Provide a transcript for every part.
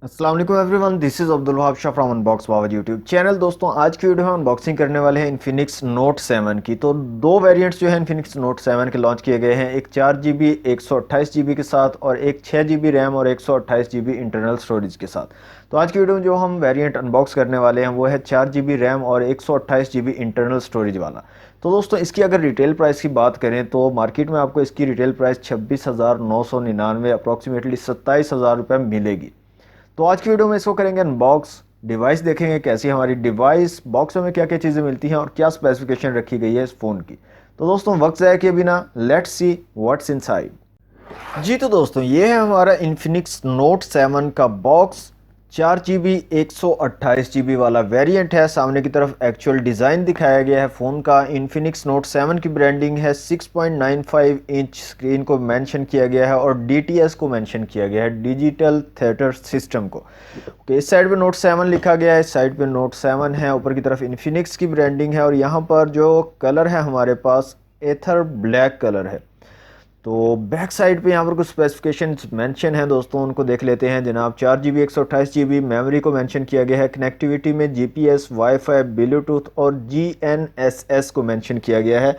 अस्सलाम वालेकुम everyone, this is Abdul Wahab Shah from unbox Baba YouTube channel. दोस्तों आज की वीडियो में अनबॉक्सिंग करने वाले हैं इन्फिनिक्स नोट 7 की। तो दो वेरिएंट्स जो है इन्फिनिक्स नोट 7 के लॉन्च किए गए हैं, एक 4 GB 128 GB के साथ और एक 6 GB रैम और 128 GB इंटरनल स्टोरेज के साथ। तो आज की वीडियो में जो हम वेरिएंट अनबॉक्स करने वाले हैं वो है 4 GB रैम और 128 GB इंटरनल स्टोरेज वाला। तो दोस्तों इसकी अगर रिटेल प्राइस की बात करें तो मार्केट में आपको इसकी रिटेल प्राइस 26,999 अप्रॉक्सीमेटली 27,000 रुपये मिलेगी। तो आज की वीडियो में इसको करेंगे अनबॉक्स, डिवाइस देखेंगे कैसी हमारी डिवाइस, बॉक्स में क्या क्या चीज़ें मिलती हैं और क्या स्पेसिफिकेशन रखी गई है इस फ़ोन की। तो दोस्तों वक्त ज़ाया किए बिना लेट्स सी व्हाट्स इनसाइड। जी तो दोस्तों ये है हमारा इन्फिनिक्स नोट 7 का बॉक्स। 4 GB 128 GB वाला वेरिएंट है। सामने की तरफ एक्चुअल डिज़ाइन दिखाया गया है फ़ोन का। इन्फिनिक्स नोट 7 की ब्रांडिंग है। 6.95 इंच स्क्रीन को मेंशन किया गया है और DTS को मेंशन किया गया है, डिजिटल थिएटर सिस्टम को। ओके, इस साइड पे नोट 7 लिखा गया है, इस साइड पे नोट 7 है, ऊपर की तरफ इन्फिनिक्स की ब्रांडिंग है और यहाँ पर जो कलर है हमारे पास एथर ब्लैक कलर है। तो बैक साइड पे यहाँ पर कुछ स्पेसिफिकेशन मेंशन है दोस्तों, उनको देख लेते हैं जनाब। 4 GB 128 GB मेमोरी को मेंशन किया गया है। कनेक्टिविटी में GPS, वाईफाई, ब्लूटूथ और GNSS को मेंशन किया गया है।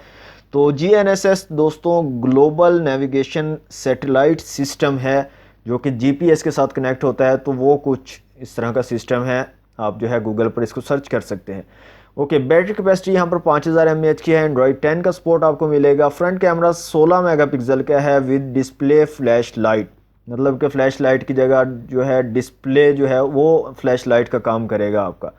तो GNSS दोस्तों ग्लोबल नेविगेशन सैटेलाइट सिस्टम है जो कि GPS के साथ कनेक्ट होता है। तो वो कुछ इस तरह का सिस्टम है, आप जो है गूगल पर इसको सर्च कर सकते हैं। ओके, बैटरी कैपेसिटी यहाँ पर 5000 mAh की है। एंड्रॉइड 10 का सपोर्ट आपको मिलेगा। फ्रंट कैमरा 16 मेगापिक्सल का है विद डिस्प्ले फ्लैश लाइट, मतलब कि फ्लैश लाइट की जगह जो है डिस्प्ले जो है वो फ्लैश लाइट का काम करेगा आपका।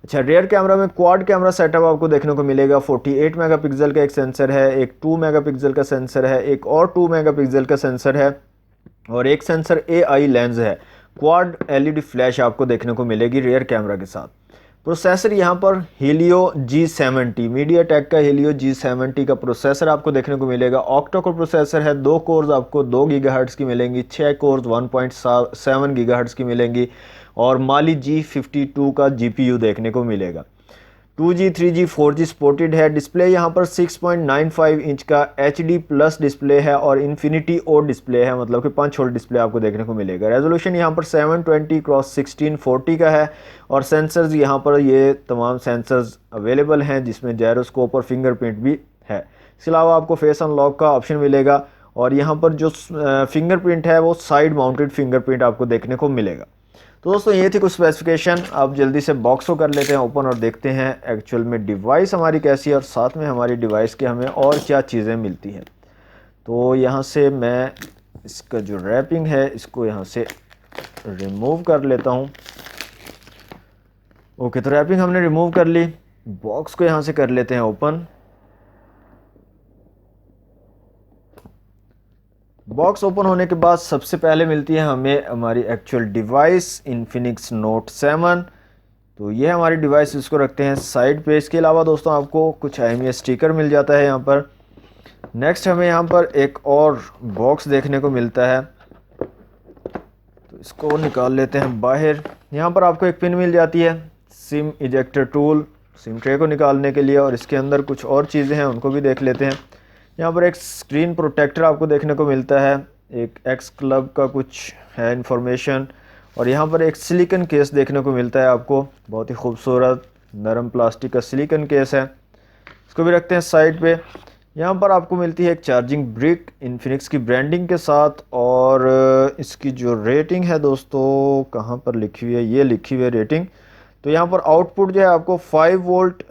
अच्छा, रियर कैमरा में क्वाड कैमरा सेटअप आपको देखने को मिलेगा। 48 मेगापिक्सल का एक सेंसर है, एक 2 मेगापिक्सल का सेंसर है, एक और 2 मेगापिक्सल का सेंसर है और एक सेंसर AI लेंस है। क्वाड LED फ्लैश आपको देखने को मिलेगी रियर कैमरा के साथ। प्रोसेसर यहाँ पर हीलियो G70, मीडियाटेक का हीलियो G70 का प्रोसेसर आपको देखने को मिलेगा। ऑक्टा कोर प्रोसेसर है। 2 कोर्स आपको 2 गीगाहर्ट्ज़ की मिलेंगी, 6 कोर्स 1.7 गीगाहर्ट्ज़ की मिलेंगी और माली G52 का GPU देखने को मिलेगा। 2G 3G 4G सपोर्टेड है। डिस्प्ले यहाँ पर 6.95 इंच का HD प्लस डिस्प्ले है और इन्फिनिटी ओ डिस्प्ले है, मतलब कि 5 होल डिस्प्ले आपको देखने को मिलेगा। रेजोल्यूशन यहाँ पर 720x1640 का है और सेंसर्स यहाँ पर ये तमाम सेंसर्स अवेलेबल हैं जिसमें जायरोस्कोप और फिंगरप्रिंट भी है। इसके अलावा आपको फेस अनलॉक का ऑप्शन मिलेगा और यहाँ पर जो फिंगरप्रिंट है वो साइड माउंटेड फिंगरप्रिंट आपको देखने को मिलेगा। तो दोस्तों ये थी कुछ स्पेसिफिकेशन। अब जल्दी से बॉक्स को कर लेते हैं ओपन और देखते हैं एक्चुअल में डिवाइस हमारी कैसी है और साथ में हमारी डिवाइस के हमें और क्या चीज़ें मिलती हैं। तो यहाँ से मैं इसका जो रैपिंग है इसको यहाँ से रिमूव कर लेता हूँ। ओके, तो रैपिंग हमने रिमूव कर ली। बॉक्स को यहाँ से कर लेते हैं ओपन। बॉक्स ओपन होने के बाद सबसे पहले मिलती है हमें हमारी एक्चुअल डिवाइस इन्फिनिक्स नोट 7। तो ये हमारी डिवाइस, इसको रखते हैं साइड पे। इसके अलावा दोस्तों आपको कुछ IMEI स्टिकर मिल जाता है यहाँ पर। नेक्स्ट हमें यहाँ पर एक और बॉक्स देखने को मिलता है, तो इसको निकाल लेते हैं बाहर। यहाँ पर आपको एक पिन मिल जाती है, SIM ejector tool, SIM tray को निकालने के लिए। और इसके अंदर कुछ और चीज़ें हैं, उनको भी देख लेते हैं। यहाँ पर एक स्क्रीन प्रोटेक्टर आपको देखने को मिलता है, एक एक्स क्लब का कुछ है इंफॉर्मेशन और यहाँ पर एक सिलिकॉन केस देखने को मिलता है आपको, बहुत ही खूबसूरत नरम प्लास्टिक का सिलिकॉन केस है। इसको भी रखते हैं साइड पे। यहाँ पर आपको मिलती है एक चार्जिंग ब्रिक इन्फिनिक्स की ब्रांडिंग के साथ और इसकी जो रेटिंग है दोस्तों कहाँ पर लिखी हुई है, ये लिखी हुई है रेटिंग। तो यहाँ पर आउटपुट जो है आपको 5 वोल्ट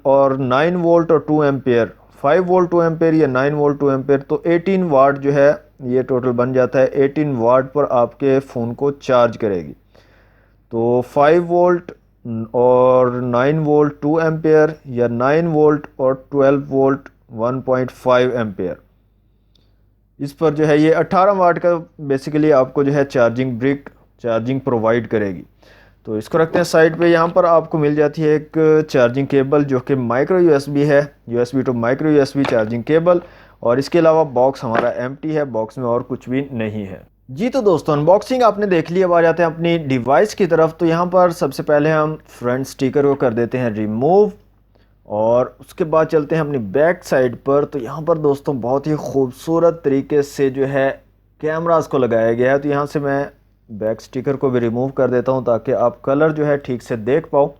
और 9 वोल्ट और 2 एम्पेयर, 5 वोल्ट 2 एम्पेयर या 9 वोल्ट 2 एम्पेयर, तो 18 वाट जो है ये टोटल बन जाता है। 18 वाट पर आपके फ़ोन को चार्ज करेगी। तो 5 वोल्ट और 9 वोल्ट 2 एम्पेयर या 9 वोल्ट और 12 वोल्ट 1.5 एम्पेयर, इस पर जो है ये 18 वाट का बेसिकली आपको जो है चार्जिंग ब्रिक चार्जिंग प्रोवाइड करेगी। तो इसको रखते हैं साइड पे। यहाँ पर आपको मिल जाती है एक चार्जिंग केबल जो कि माइक्रो USB है, USB to micro USB charging cable. और इसके अलावा बॉक्स हमारा एम्प्टी है, बॉक्स में और कुछ भी नहीं है। जी तो दोस्तों अनबॉक्सिंग आपने देख लिया। अब आ जाते हैं अपनी डिवाइस की तरफ। तो यहाँ पर सबसे पहले हम फ्रंट स्टिकर को कर देते हैं रिमूव और उसके बाद चलते हैं अपनी बैक साइड पर। तो यहाँ पर दोस्तों बहुत ही खूबसूरत तरीके से जो है कैमरास को लगाया गया है। तो यहाँ से मैं बैक स्टिकर को भी रिमूव कर देता हूँ ताकि आप कलर जो है ठीक से देख पाओ।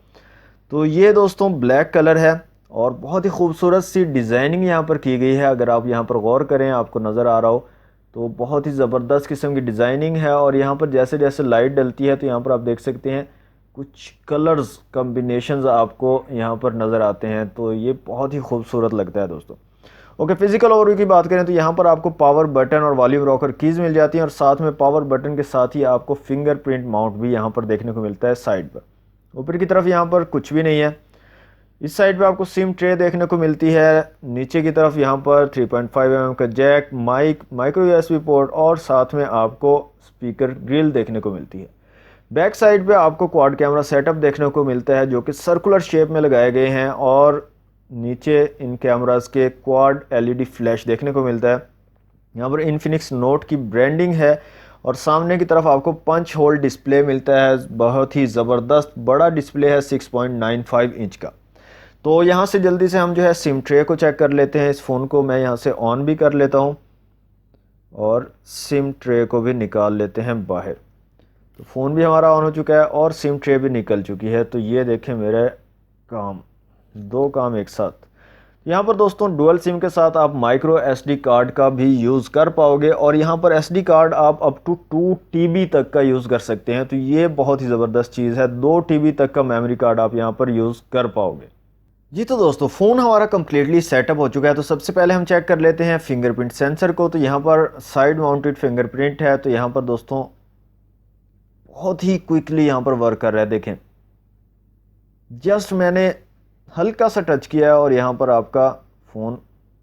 तो ये दोस्तों ब्लैक कलर है और बहुत ही खूबसूरत सी डिज़ाइनिंग यहाँ पर की गई है। अगर आप यहाँ पर गौर करें आपको नज़र आ रहा हो तो बहुत ही ज़बरदस्त किस्म की डिज़ाइनिंग है। और यहाँ पर जैसे जैसे लाइट डलती है तो यहाँ पर आप देख सकते हैं कुछ कलर्स कॉम्बिनेशंस आपको यहाँ पर नज़र आते हैं, तो ये बहुत ही खूबसूरत लगता है दोस्तों। ओके, फिजिकल ओवरव्यू की बात करें तो यहाँ पर आपको पावर बटन और वॉल्यूम रॉकर कीज़ मिल जाती हैं और साथ में पावर बटन के साथ ही आपको फिंगरप्रिंट माउंट भी यहाँ पर देखने को मिलता है साइड पर। ऊपर की तरफ यहाँ पर कुछ भी नहीं है। इस साइड पे आपको सिम ट्रे देखने को मिलती है। नीचे की तरफ यहाँ पर 3.5 mm का जैक, माइक्रो USB पोर्ट और साथ में आपको स्पीकर ग्रिल देखने को मिलती है। बैक साइड पे आपको क्वाड कैमरा सेटअप देखने को मिलता है जो कि सर्कुलर शेप में लगाए गए हैं और नीचे इन कैमरास के क्वाड LED फ्लैश देखने को मिलता है। यहाँ पर इन्फिनिक्स नोट की ब्रांडिंग है और सामने की तरफ आपको पंच होल डिस्प्ले मिलता है। बहुत ही ज़बरदस्त बड़ा डिस्प्ले है 6.95 इंच का। तो यहाँ से जल्दी से हम जो है सिम ट्रे को चेक कर लेते हैं। इस फ़ोन को मैं यहाँ से ऑन भी कर लेता हूँ और सिम ट्रे को भी निकाल लेते हैं बाहर। तो फ़ोन भी हमारा ऑन हो चुका है और सिम ट्रे भी निकल चुकी है। तो ये देखें मेरे काम, दो काम एक साथ। यहाँ पर दोस्तों डुअल सिम के साथ आप माइक्रो SD कार्ड का भी यूज़ कर पाओगे और यहाँ पर SD कार्ड आप अप टू 2 TB तक का यूज़ कर सकते हैं। तो ये बहुत ही ज़बरदस्त चीज़ है, 2 TB तक का मेमोरी कार्ड आप यहाँ पर यूज़ कर पाओगे। जी तो दोस्तों फ़ोन हमारा कम्प्लीटली सेटअप हो चुका है। तो सबसे पहले हम चेक कर लेते हैं फिंगरप्रिंट सेंसर को। तो यहाँ पर साइड माउंटेड फिंगरप्रिंट है। तो यहाँ पर दोस्तों बहुत ही क्विकली यहाँ पर वर्क कर रहा है। देखें, जस्ट मैंने हल्का सा टच किया है और यहाँ पर आपका फ़ोन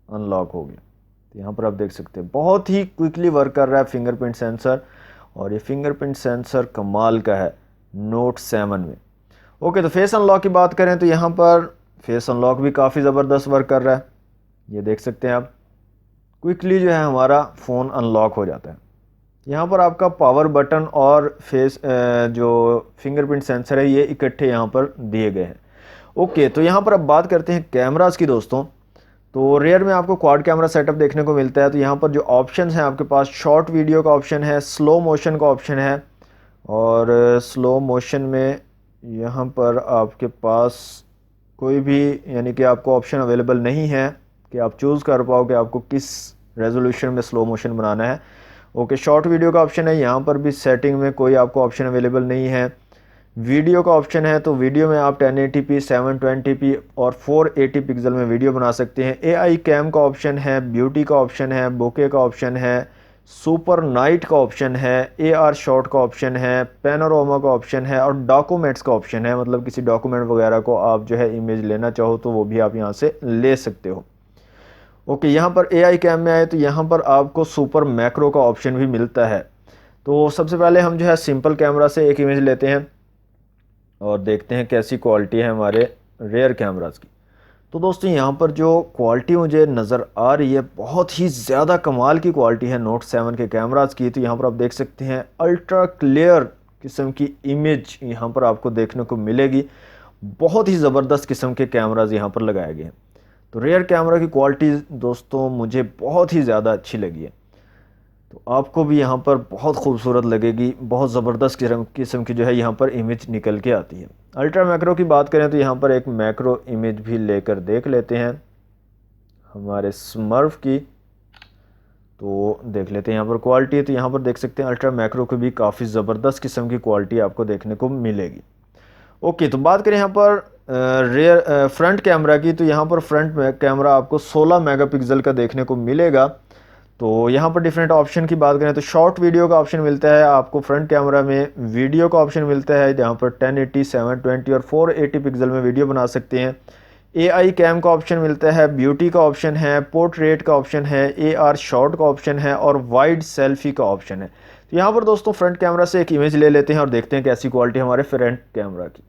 अनलॉक हो गया। तो यहाँ पर आप देख सकते हैं बहुत ही क्विकली वर्क कर रहा है फिंगरप्रिंट सेंसर और ये फिंगरप्रिंट सेंसर कमाल का है नोट 7 में। ओके, तो फेस अनलॉक की बात करें तो यहाँ पर फेस अनलॉक भी काफ़ी ज़बरदस्त वर्क कर रहा है। ये देख सकते हैं आप, क्विकली जो है हमारा फ़ोन अनलॉक हो जाता है। यहाँ पर आपका पावर बटन और फेस जो फिंगरप्रिंट सेंसर है ये इकट्ठे यहाँ पर दिए गए हैं। ओके, तो यहाँ पर अब बात करते हैं कैमरास की दोस्तों। तो रेयर में आपको क्वाड कैमरा सेटअप देखने को मिलता है। तो यहाँ पर जो ऑप्शंस हैं आपके पास शॉर्ट वीडियो का ऑप्शन है, स्लो मोशन का ऑप्शन है और स्लो मोशन में यहाँ पर आपके पास कोई भी यानी कि आपको ऑप्शन अवेलेबल नहीं है कि आप चूज़ कर पाओ कि आपको किस रेजोल्यूशन में स्लो मोशन बनाना है। ओके, शॉर्ट वीडियो का ऑप्शन है, यहाँ पर भी सेटिंग में कोई आपको ऑप्शन अवेलेबल नहीं है। वीडियो का ऑप्शन है, तो वीडियो में आप 1080p 720p और 480 पिक्सल में वीडियो बना सकते हैं। AI कैम का ऑप्शन है, ब्यूटी का ऑप्शन है, बोके का ऑप्शन है, सुपर नाइट का ऑप्शन है, AR शॉट का ऑप्शन है, पैनोरामा का ऑप्शन है और डॉक्यूमेंट्स का ऑप्शन है। मतलब किसी डॉक्यूमेंट वगैरह को आप जो है इमेज लेना चाहो तो वो भी आप यहाँ से ले सकते हो। ओके, यहाँ पर AI कैम में आए तो यहाँ पर आपको सुपर मैक्रो का ऑप्शन भी मिलता है। तो सबसे पहले हम जो है सिंपल कैमरा से एक इमेज लेते हैं और देखते हैं कैसी क्वालिटी है हमारे रेयर कैमरास की। तो दोस्तों यहाँ पर जो क्वालिटी मुझे नज़र आ रही है बहुत ही ज़्यादा कमाल की क्वालिटी है नोट 7 के कैमरास की। तो यहाँ पर आप देख सकते हैं अल्ट्रा क्लियर किस्म की इमेज यहाँ पर आपको देखने को मिलेगी। बहुत ही ज़बरदस्त किस्म के कैमराज यहाँ पर लगाए गए हैं। तो रेयर कैमरा की क्वालिटी दोस्तों मुझे बहुत ही ज़्यादा अच्छी लगी है। तो आपको भी यहाँ पर बहुत खूबसूरत लगेगी, बहुत ज़बरदस्त किस्म की जो है यहाँ पर इमेज निकल के आती है। अल्ट्रा मैक्रो की बात करें तो यहाँ पर एक मैक्रो इमेज भी लेकर देख लेते हैं हमारे स्मर्फ की। तो देख लेते हैं यहाँ पर क्वालिटी। तो यहाँ पर देख सकते हैं अल्ट्रा मैक्रो की भी काफ़ी ज़बरदस्त किस्म की क्वालिटी आपको देखने को मिलेगी। ओके, तो बात करें यहाँ पर रेयर फ्रंट कैमरा की। तो यहाँ पर फ्रंट कैमरा आपको 16 मेगापिक्सल का देखने को मिलेगा। तो यहाँ पर डिफरेंट ऑप्शन की बात करें तो शॉर्ट वीडियो का ऑप्शन मिलता है आपको फ्रंट कैमरा में, वीडियो का ऑप्शन मिलता है जहाँ पर 1080, 720 और 480 पिक्सल में वीडियो बना सकते हैं। AI कैम का ऑप्शन मिलता है, ब्यूटी का ऑप्शन है, पोर्ट्रेट का ऑप्शन है, AR शॉट का ऑप्शन है और वाइड सेल्फी का ऑप्शन है। तो यहाँ पर दोस्तों फ्रंट कैमरा से एक इमेज ले लेते हैं और देखते हैं कैसी क्वालिटी हमारे फ्रंट कैमरा की।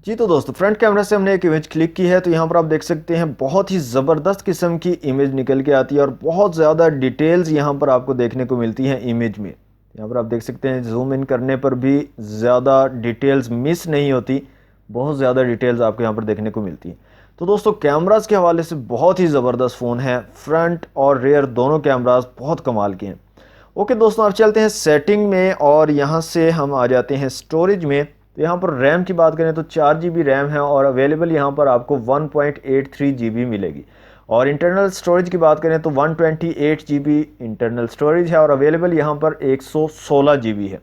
जी तो दोस्तों फ्रंट कैमरा से हमने एक इमेज क्लिक की है। तो यहाँ पर आप देख सकते हैं बहुत ही ज़बरदस्त किस्म की इमेज निकल के आती है और बहुत ज़्यादा डिटेल्स यहाँ पर आपको देखने को मिलती हैं इमेज में। यहाँ पर आप देख सकते हैं जूम इन करने पर भी ज़्यादा डिटेल्स मिस नहीं होती, बहुत ज़्यादा डिटेल्स आपको यहाँ पर देखने को मिलती है। तो दोस्तों कैमरास के हवाले से बहुत ही ज़बरदस्त फ़ोन है, फ्रंट और रेयर दोनों कैमरास बहुत कमाल के हैं। ओके दोस्तों, अब चलते हैं सेटिंग में और यहाँ से हम आ जाते हैं स्टोरेज में। तो यहाँ पर रैम की बात करें तो 4 GB रैम है और अवेलेबल यहाँ पर आपको 1.83 GB मिलेगी। और इंटरनल स्टोरेज की बात करें तो 128 GB इंटरनल स्टोरेज है और अवेलेबल यहाँ पर 116 GB है।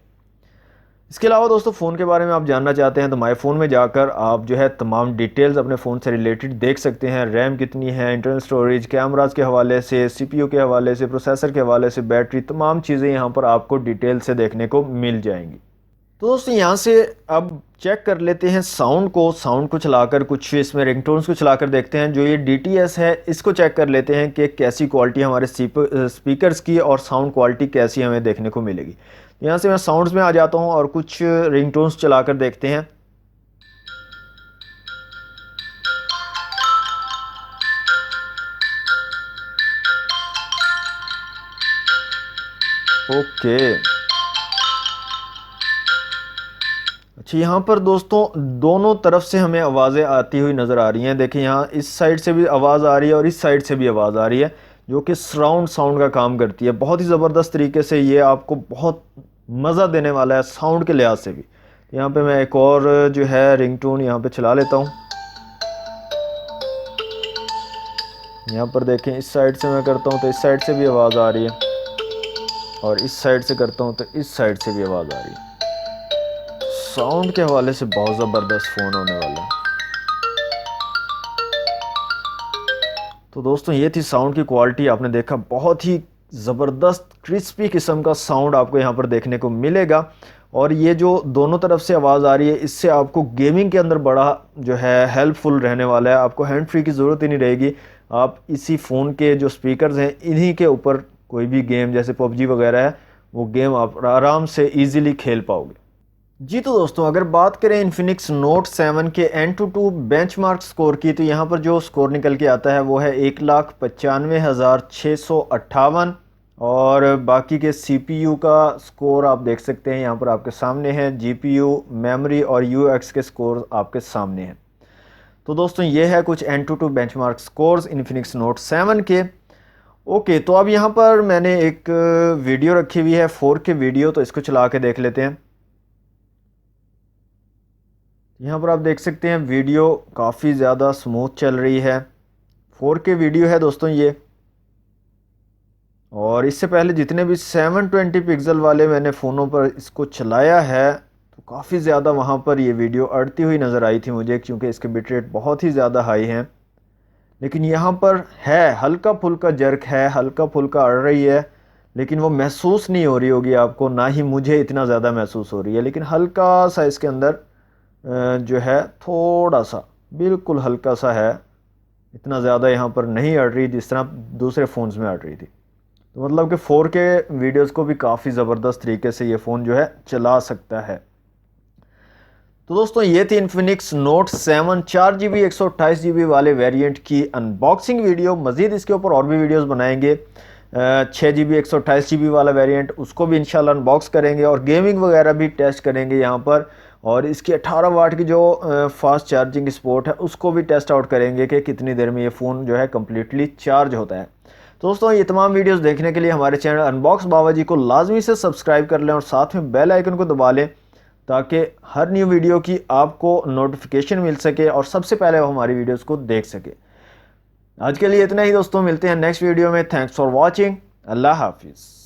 इसके अलावा दोस्तों फ़ोन के बारे में आप जानना चाहते हैं तो माई फ़ोन में जाकर आप जो है तमाम डिटेल्स अपने फ़ोन से रिलेटेड देख सकते हैं। रैम कितनी है, इंटरनल स्टोरेज, कैमराज के हवाले से, CPU के हवाले से, प्रोसेसर के हवाले से, बैटरी, तमाम चीज़ें यहाँ पर आपको डिटेल से देखने को मिल जाएंगी। तो दोस्तों यहाँ से अब चेक कर लेते हैं साउंड को चलाकर, कुछ इसमें रिंगटोन्स को चलाकर देखते हैं। जो ये DTS है इसको चेक कर लेते हैं कि कैसी क्वालिटी हमारे स्पीकर्स की और साउंड क्वालिटी कैसी हमें देखने को मिलेगी। यहाँ से मैं साउंड्स में आ जाता हूँ और कुछ रिंगटोन्स चलाकर देखते हैं। ओके, अच्छा यहाँ पर दोस्तों दोनों तरफ से हमें आवाज़ें आती हुई नज़र आ रही हैं। देखिए यहाँ इस साइड से भी आवाज़ आ रही है और इस साइड से भी आवाज़ आ रही है, जो कि सराउंड साउंड का काम करती है। बहुत ही ज़बरदस्त तरीके से ये आपको बहुत मज़ा देने वाला है साउंड के लिहाज से भी। यहाँ पे मैं एक और जो है रिंगटोन यहाँ पे चला लेता हूँ। यहाँ पर देखें इस साइड से मैं करता हूँ तो इस साइड से भी आवाज़ आ रही है और इस साइड से करता हूँ तो इस साइड से भी आवाज़ आ रही है। साउंड के हवाले से बहुत ज़बरदस्त फ़ोन होने वाला है। तो दोस्तों ये थी साउंड की क्वालिटी, आपने देखा बहुत ही ज़बरदस्त क्रिस्पी किस्म का साउंड आपको यहाँ पर देखने को मिलेगा। और ये जो दोनों तरफ से आवाज़ आ रही है इससे आपको गेमिंग के अंदर बड़ा जो है हेल्पफुल रहने वाला है। आपको हैंड फ्री की ज़रूरत ही नहीं रहेगी। आप इसी फ़ोन के जो स्पीकर्स हैं इन्हीं के ऊपर कोई भी गेम जैसे PUBG वगैरह है वो गेम आप आराम से ईज़िली खेल पाओगे। जी तो दोस्तों अगर बात करें इन्फिनिक्स नोट 7 के Antutu बेंचमार्क स्कोर की, तो यहाँ पर जो स्कोर निकल के आता है वो है 1,95,658 और बाकी के CPU का स्कोर आप देख सकते हैं यहाँ पर आपके सामने है। GPU, मेमोरी और UX के स्कोर आपके सामने हैं। तो दोस्तों ये है कुछ Antutu benchmark scores Infinix note 7 के। ओके, तो अब यहाँ पर मैंने एक वीडियो रखी हुई है 4K वीडियो, तो इसको चला के देख लेते हैं। यहाँ पर आप देख सकते हैं वीडियो काफ़ी ज़्यादा स्मूथ चल रही है। 4K वीडियो है दोस्तों ये। और इससे पहले जितने भी 720 पिक्सल वाले मैंने फ़ोनों पर इसको चलाया है तो काफ़ी ज़्यादा वहाँ पर ये वीडियो अड़ती हुई नज़र आई थी मुझे, क्योंकि इसके बिट रेट बहुत ही ज़्यादा हाई हैं। लेकिन यहाँ पर है हल्का फुल्का जर्क है, हल्का फुल्का अड़ रही है, लेकिन वो महसूस नहीं हो रही होगी आपको, ना ही मुझे इतना ज़्यादा महसूस हो रही है। लेकिन हल्का सा इसके अंदर जो है थोड़ा सा बिल्कुल हल्का सा है, इतना ज़्यादा यहाँ पर नहीं अड़ रही जिस तरह दूसरे फ़ोन्स में अड़ रही थी। तो मतलब कि 4K वीडियोस को भी काफ़ी ज़बरदस्त तरीके से ये फ़ोन जो है चला सकता है। तो दोस्तों ये थी इन्फिनिक्स नोट 7 4GB 128GB वाले वेरिएंट की अनबॉक्सिंग वीडियो। मज़ीद इसके ऊपर और भी वीडियोस बनाएंगे। 6GB 128GB वाला वेरिएंट उसको भी इंशाल्लाह अनबॉक्स करेंगे और गेमिंग वगैरह भी टेस्ट करेंगे यहाँ पर। और इसकी 18 वाट की जो फास्ट चार्जिंग सपोर्ट है उसको भी टेस्ट आउट करेंगे कि कितनी देर में ये फ़ोन जो है कम्प्लीटली चार्ज होता है। तो दोस्तों ये तमाम वीडियोस देखने के लिए हमारे चैनल अनबॉक्स बाबा जी को लाजमी से सब्सक्राइब कर लें और साथ में बेल आइकन को दबा लें ताकि हर न्यू वीडियो की आपको नोटिफिकेशन मिल सके और सबसे पहले वो हमारी वीडियोस को देख सके। आज के लिए इतना ही दोस्तों, मिलते हैं नेक्स्ट वीडियो में। Thanks for watching. अल्लाह हाफिज़।